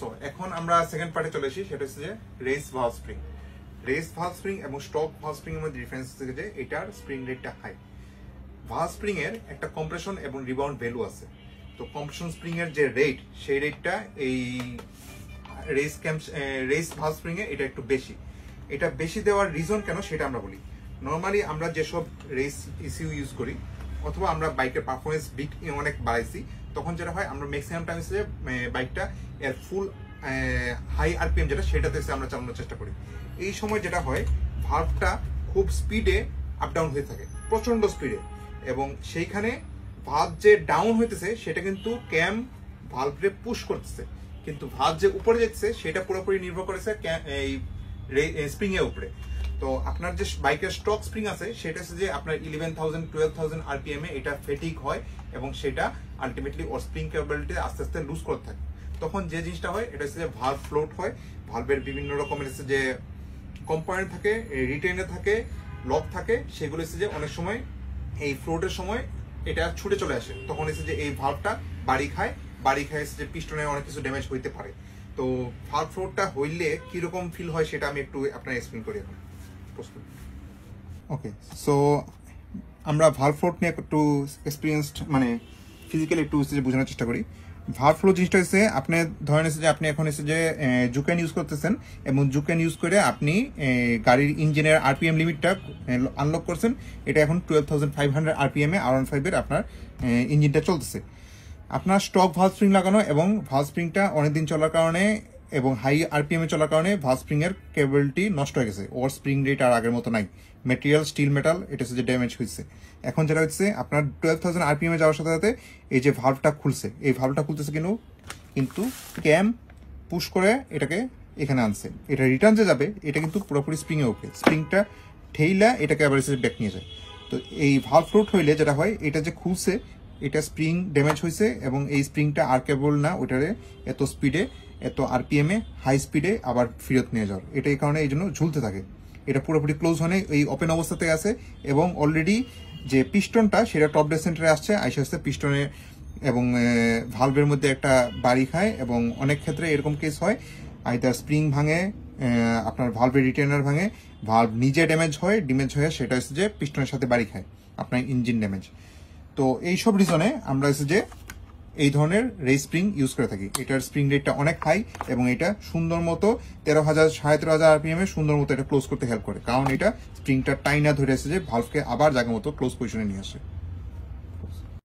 So এখন আমরা second পার্টে চলে এসেছি, সেটা হচ্ছে যে race valve spring. Race valve spring এবং স্টক ভালভ স্প্রিং এর মধ্যে ডিফারেন্স হচ্ছে যে এটার স্প্রিং রেটটা হাই। ভালভ স্প্রিং এর একটা কম্প্রেশন এবং রিবাউন্ড ভ্যালু আছে। তো কম্প্রেশন স্প্রিং এর যে রেট, সেই রেটটা এই রেস ভালভ স্প্রিং এ এটা একটু বেশি। এটা বেশি দেওয়ার রিজন কেন সেটা আমরা বলি। নর্মালি আমরা যেসব রেস ইসিউ ইউজ করি অথবা আমরা বাইকের পারফরমেন্স অনেক বাড়াইছি, তখন যেটা হয় আমরা ম্যাক্সিমাম টাইম হচ্ছে বাইকটা এর ফুল হাই আরপিএম যেটা সেটাতে আমরা চালানোর চেষ্টা করি। এই সময় যেটা হয় ভালভটা খুব স্পিডে আপ ডাউন হয়ে থাকে, প্রচন্ড স্পিডে, এবং সেইখানে ভালভ যে ডাউন হইতেছে সেটা কিন্তু ক্যাম ভালভে পুশ করতেছে, কিন্তু ভালভ যে উপরে যাচ্ছে সেটা পুরোপুরি নির্ভর করেছে এই স্প্রিং এর উপরে। তো আপনার যে বাইকের স্টক স্প্রিং আছে সেটা হচ্ছে যে আপনার 11,000 12,000 আরপিএম এ এটা ফেটিক হয় এবং সেটা আলটিমেটলি ওর স্প্রিং ক্যাপাবিলিটি আস্তে আস্তে লুজ করতে থাকে। তখন যে জিনিসটা হয় এটা হচ্ছে যে ভালভ ফ্লোট হয়। ভালভের বিভিন্ন রকমের হচ্ছে যে কম্পোনেন্ট থাকে, রিটেইনার থাকে, লক থাকে, সেগুলো হচ্ছে যে অনেক সময় এই ফ্লোটের সময় এটা ছুটে চলে আসে, তখন হচ্ছে যে এই ভালভটা বাড়ি খায় হচ্ছে যে পিস্টনে অনেক কিছু ড্যামেজ হইতে পারে। তো ভালভ ফ্লোটটা হইলে কিরকম ফিল হয় সেটা আমি একটু আপনার এক্সপ্লেন করি এখন। ওকে, সো আমরা ভালভ ফ্লোট নিয়ে একটু এক্সপিরিয়েন্সড মানে ফিজিক্যালি একটু বোঝানোর চেষ্টা করি। ভালভ ফ্লো জিনিসটা হচ্ছে আপনি ধরেন যে আপনি এখন এসে যে জুকেন ইউজ করতেছেন এবং জুকেন ইউজ করে আপনি গাড়ির ইঞ্জিনের আরপিএম লিমিটটা আনলক করছেন। এটা এখন 12,500 আরপিএম এ R15 এর আপনার ইঞ্জিনটা চলতেছে। আপনার স্টক ভালভ স্প্রিং লাগানো এবং ভালভ স্প্রিংটা অনেকদিন চলার কারণে এবং হাই আরপিএম এ চলার কারণে ভালভ স্প্রিং এর কেবলটি নষ্ট হয়ে গেছে, ওর স্প্রিং রেট আর আগের মতো নাই, মেটেরিয়াল স্টিল মেটাল এটা হচ্ছে যে ড্যামেজ হয়েছে। এখন যেটা হচ্ছে আপনার 12,000 আরপিএম এ যাওয়ার সাথে সাথে এই যে ভালভটা খুলছে, এই ভালভটা খুলতেছে কিন্তু ক্যাম পুশ করে এটাকে এখানে আনছে। এটা রিটার্ন যে যাবে এটা কিন্তু পুরোপুরি স্প্রিং এ ওকে, স্প্রিংটা ঠেইলা এটাকে আবার ব্যাক নিয়ে যায়। তো এই ভালভ ফ্লোট হইলে যেটা হয় এটা যে খুলছে এটা স্প্রিং ড্যামেজ হয়েছে এবং এই স্প্রিংটা আর কেবল না ওইটারে এত স্পিডে এত আরপিএম এ হাই স্পিডে আবার ফেরত নিয়ে যাওয়ার, এটা এই কারণে এই জন্য ঝুলতে থাকে। এটা পুরোপুরি ক্লোজ হয় এই ওপেন অবস্থাতে আছে এবং অলরেডি যে পিস্টনটা সেটা টপ ডেড সেন্টারে আসছে, আইসে আসতে পিস্টনে এবং ভালভের মধ্যে একটা বাড়ি খায় এবং অনেক ক্ষেত্রে এরকম কেস হয় আইদার স্প্রিং ভাঙে, আপনার ভালভের রিটেনার ভাঙে, ভালভ নিজে ড্যামেজ হয়ে সেটা হচ্ছে যে পিস্টনের সাথে বাড়ি খায়, আপনার ইঞ্জিন ড্যামেজ। তো এইসব রিজনে আমরা হচ্ছে যে এই ধরনের রেস স্প্রিং ইউজ করে থাকি। এটার স্প্রিং রেটটা অনেক হাই এবং এটা সুন্দর মতো 13,000 13,500 আরপিএম এ সুন্দর মতো এটা ক্লোজ করতে হেল্প করে, কারণ এটা স্প্রিংটা টাইনা ধরে আসছে যে ভালভকে আবার জায়গা মতো ক্লোজ পজিশনে নিয়ে আসে।